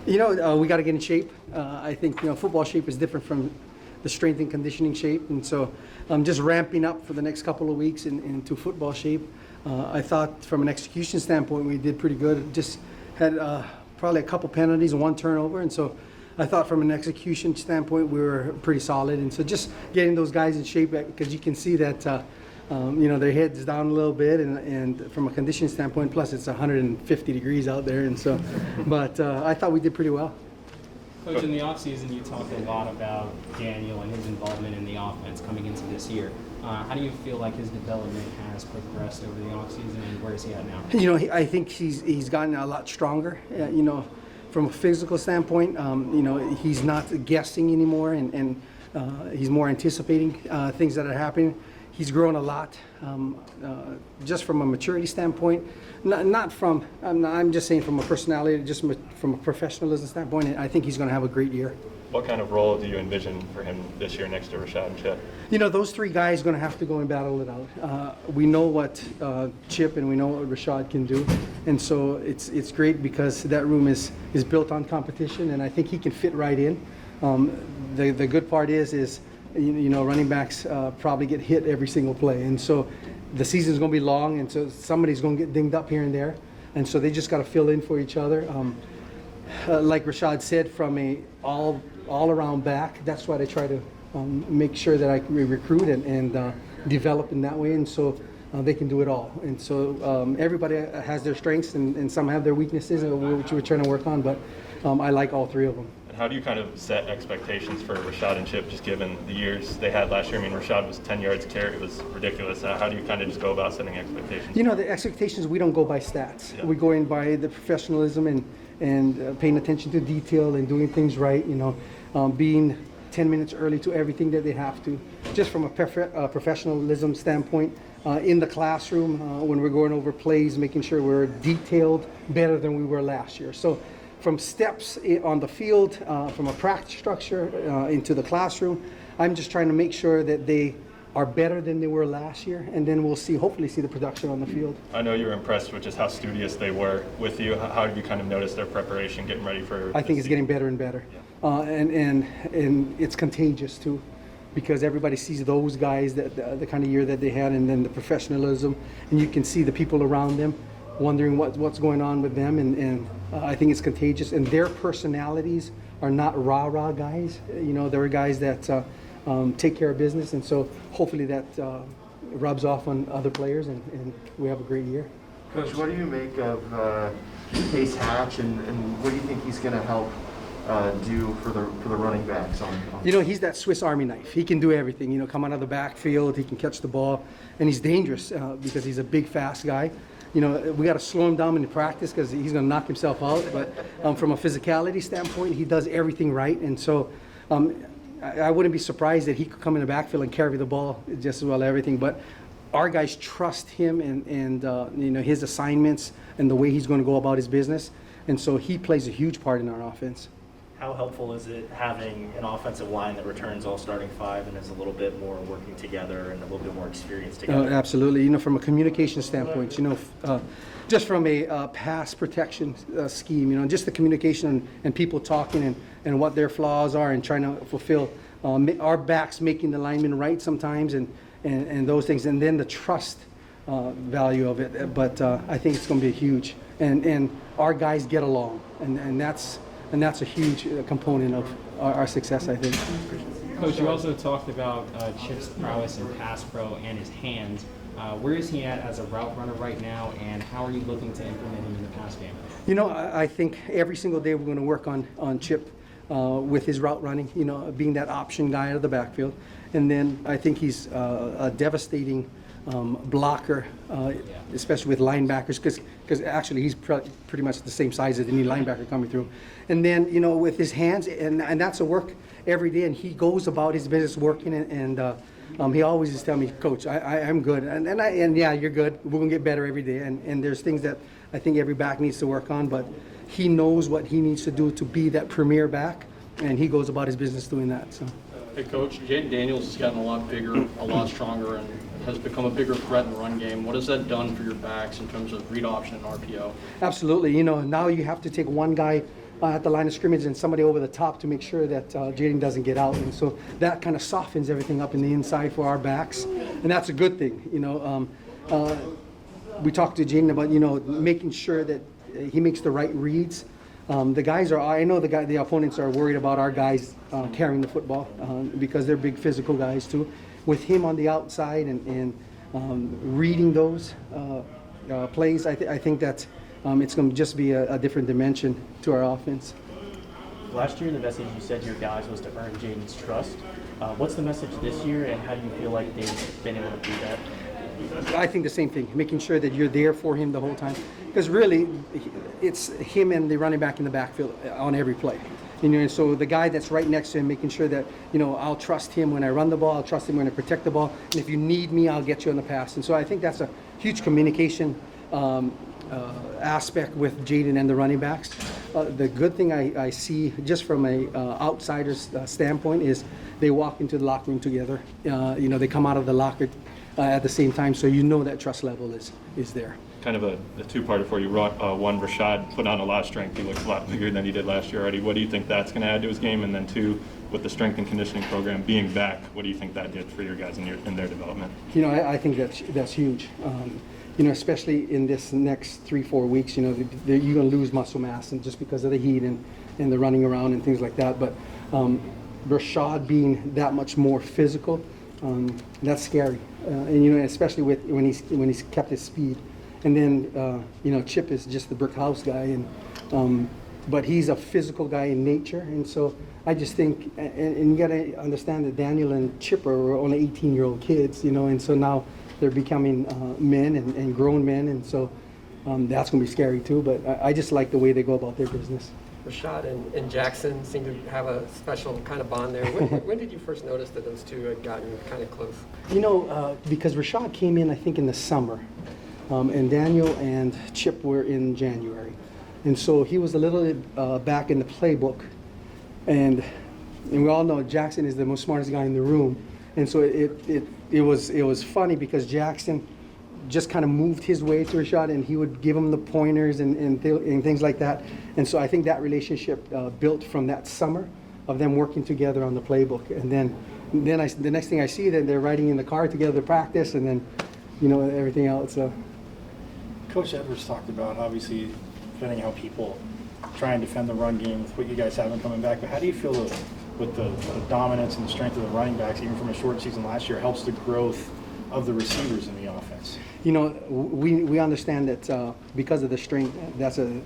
We got to get in shape. I think football shape is different from the strength and conditioning shape, and so I'm just ramping up for the next couple of weeks into football shape. I thought from an execution standpoint we did pretty good. Just had probably a couple penalties and one turnover, and so I thought from an execution standpoint we were pretty solid. And so just getting those guys in shape, because you can see that their heads down a little bit, and from a conditioning standpoint, plus it's 150 degrees out there, and so but I thought we did pretty well. Coach, in the offseason, you talked a lot about Daniel and his involvement in the offense coming into this year. How do you feel like his development has progressed over the offseason, and where is he at now? I think he's gotten a lot stronger. From a physical standpoint, he's not guessing anymore, and he's more anticipating things that are happening. He's grown a lot, just from a maturity standpoint. I'm just saying from a personality, just from a professionalism standpoint. I think he's going to have a great year. What kind of role do you envision for him this year next to Rashad and Chip? Those three guys are going to have to go and battle it out. We know what Chip and we know what Rashad can do, and so it's great because that room is built on competition, and I think he can fit right in. The good part is running backs probably get hit every single play, and so the season's going to be long, and so somebody's going to get dinged up here and there, and so they just got to fill in for each other. Like Rashad said, from a all-around back, that's why I try to make sure that I recruit and develop in that way, and so they can do it all. And so everybody has their strengths, and some have their weaknesses, which we're trying to work on, but I like all three of them. How do you kind of set expectations for Rashad and Chip, just given the years they had last year? I mean, Rashad was 10 yards a carry. It was ridiculous. How do you kind of just go about setting expectations? The expectations, we don't go by stats. Yeah. We go in by the professionalism and paying attention to detail and doing things right, being 10 minutes early to everything that they have to. Just from a professionalism standpoint, in the classroom, when we're going over plays, making sure we're detailed better than we were last year. So from steps on the field, from a practice structure into the classroom, I'm just trying to make sure that they are better than they were last year, and then we'll hopefully see the production on the field. I know you were impressed with just how studious they were with you. How did you kind of notice their preparation, getting ready for? I think it's getting better and better, and it's contagious too, because everybody sees those guys, the kind of year that they had, and then the professionalism, and you can see the people around them wondering what's going on with them, and I think it's contagious. And their personalities are not rah-rah guys. They're guys that take care of business, and so hopefully that rubs off on other players, and we have a great year. Coach, what do you make of Case Hatch, and what do you think he's going to help do for the running backs? He's that Swiss Army knife. He can do everything. Come out of the backfield, he can catch the ball, and he's dangerous because he's a big, fast guy. We got to slow him down in practice because he's going to knock himself out. But from a physicality standpoint, he does everything right, and so I wouldn't be surprised that he could come in the backfield and carry the ball just as well as everything. But our guys trust him and his assignments and the way he's going to go about his business, and so he plays a huge part in our offense. How helpful is it having an offensive line that returns all starting five and is a little bit more working together and a little bit more experienced together? Absolutely. From a communication standpoint, just from a pass protection scheme, just the communication and people talking and what their flaws are and trying to fulfill our backs making the linemen right sometimes and those things, and then the trust value of it. But I think it's going to be huge, and our guys get along, and that's a huge component of our success, I think. Coach, you also talked about Chip's prowess in pass pro and his hands. Where is he at as a route runner right now, and how are you looking to implement him in the pass game? I think every single day we're going to work on Chip with his route running, being that option guy out of the backfield. And then I think he's a devastating blocker, especially with linebackers, because actually he's pretty much the same size as any linebacker coming through. And then with his hands, and that's a work every day, and he goes about his business working, and he always is telling me, Coach, I'm good, and yeah, you're good. We're gonna get better every day, and there's things that I think every back needs to work on, but he knows what he needs to do to be that premier back, and he goes about his business doing that. So. Hey, Coach, Jayden Daniels has gotten a lot bigger, a lot stronger, and has become a bigger threat in the run game. What has that done for your backs in terms of read option and RPO? Absolutely. Now you have to take one guy at the line of scrimmage and somebody over the top to make sure that Jayden doesn't get out. And so that kind of softens everything up in the inside for our backs, and that's a good thing. We talked to Jayden about making sure that he makes the right reads. The guys are. I know the opponents are worried about our guys carrying the football because they're big physical guys too. With him on the outside and reading those plays, I think that it's going to just be a different dimension to our offense. Last year, the message you said to your guys was to earn Jayden's trust. What's the message this year, and how do you feel like they've been able to do that? I think the same thing, making sure that you're there for him the whole time. Because really, it's him and the running back in the backfield on every play. And so the guy that's right next to him, making sure that, I'll trust him when I run the ball, I'll trust him when I protect the ball, and if you need me, I'll get you on the pass. And so I think that's a huge communication aspect with Jayden and the running backs. The good thing I see, just from a outsider's standpoint, is they walk into the locker room together. They come out of the locker at the same time, so that trust level is there. Kind of a two-parter for you. One, Rashad put on a lot of strength. He looks a lot bigger than he did last year already. What do you think that's going to add to his game? And then two, with the strength and conditioning program being back, what do you think that did for your guys in their development? I think that's huge. Especially in this next 3-4 weeks, you're going to lose muscle mass, and just because of the heat and the running around and things like that. But Rashad being that much more physical, that's scary. And especially when he's kept his speed. And then Chip is just the brick house guy, but he's a physical guy in nature. And so I just think, and you got to understand that Daniel and Chip are only 18-year-old kids, and so now they're becoming men and grown men, and so that's going to be scary too. But I just like the way they go about their business. Rashad and Jackson seem to have a special kind of bond there. When did you first notice that those two had gotten kind of close? Because Rashad came in, I think, in the summer, and Daniel and Chip were in January. And so he was a little bit back in the playbook. And we all know Jackson is the most smartest guy in the room. And so it was funny because Jackson just kind of moved his way to Rashad, and he would give him the pointers and things like that. And so I think that relationship built from that summer of them working together on the playbook. And then the next thing I see, that they're riding in the car together to practice, and then everything else. Coach Edwards talked about, obviously, depending how people try and defend the run game with what you guys have been coming back. But how do you feel with the dominance and the strength of the running backs, even from a short season last year, helps the growth of the receivers in the offense? We understand that because of the strength, that's a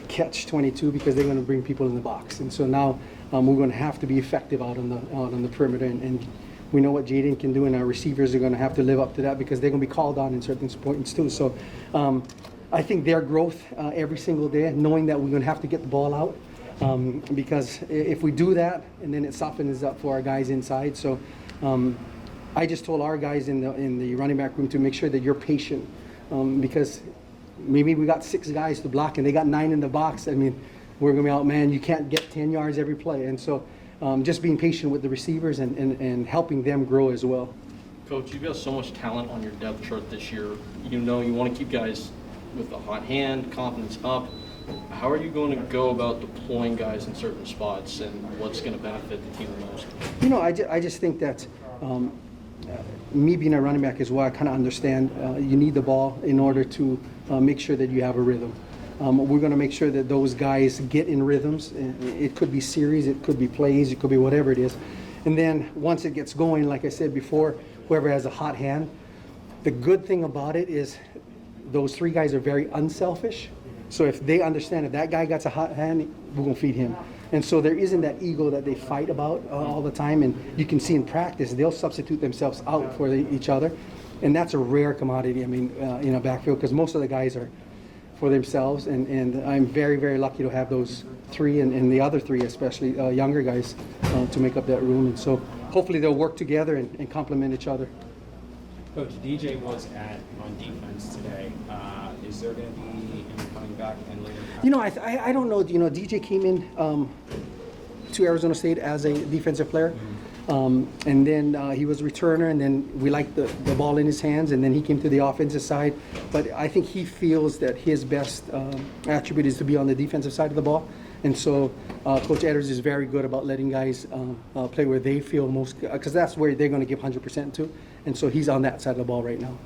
catch-22, because they're going to bring people in the box, and so now we're going to have to be effective out on the perimeter, and we know what Jayden can do, and our receivers are going to have to live up to that because they're going to be called on in certain points too. So I think their growth every single day, knowing that we're going to have to get the ball out, because if we do that, and then it softens up for our guys inside. So I just told our guys in the running back room to make sure that you're patient, because maybe we got 6 guys to block and they got 9 in the box. I mean, we're going to be out, man, you can't get 10 yards every play. And so just being patient with the receivers and helping them grow as well. Coach, you've got so much talent on your depth chart this year. You want to keep guys with a hot hand, confidence up. How are you going to go about deploying guys in certain spots, and what's going to benefit the team the most? I just think that me being a running back as well, I kind of understand you need the ball in order to make sure that you have a rhythm. We're going to make sure that those guys get in rhythms. It could be series, it could be plays, it could be whatever it is. And then once it gets going, like I said before, whoever has a hot hand, the good thing about it is those 3 guys are very unselfish. So if they understand if that guy gets a hot hand, we're going to feed him. And so there isn't that ego that they fight about all the time. And you can see in practice, they'll substitute themselves out for each other. And that's a rare commodity, in a backfield, because most of the guys are for themselves. And I'm very, very lucky to have those 3 and the other 3, especially younger guys, to make up that room. And so hopefully they'll work together and complement each other. Coach, DJ was on defense today. Is there going to be any coming back and later? I don't know. DJ came in to Arizona State as a defensive player. And then he was a returner, and then we liked the ball in his hands, and then he came to the offensive side. But I think he feels that his best attribute is to be on the defensive side of the ball. And so Coach Edwards is very good about letting guys play where they feel most, because that's where they're going to give 100% to. And so he's on that side of the ball right now.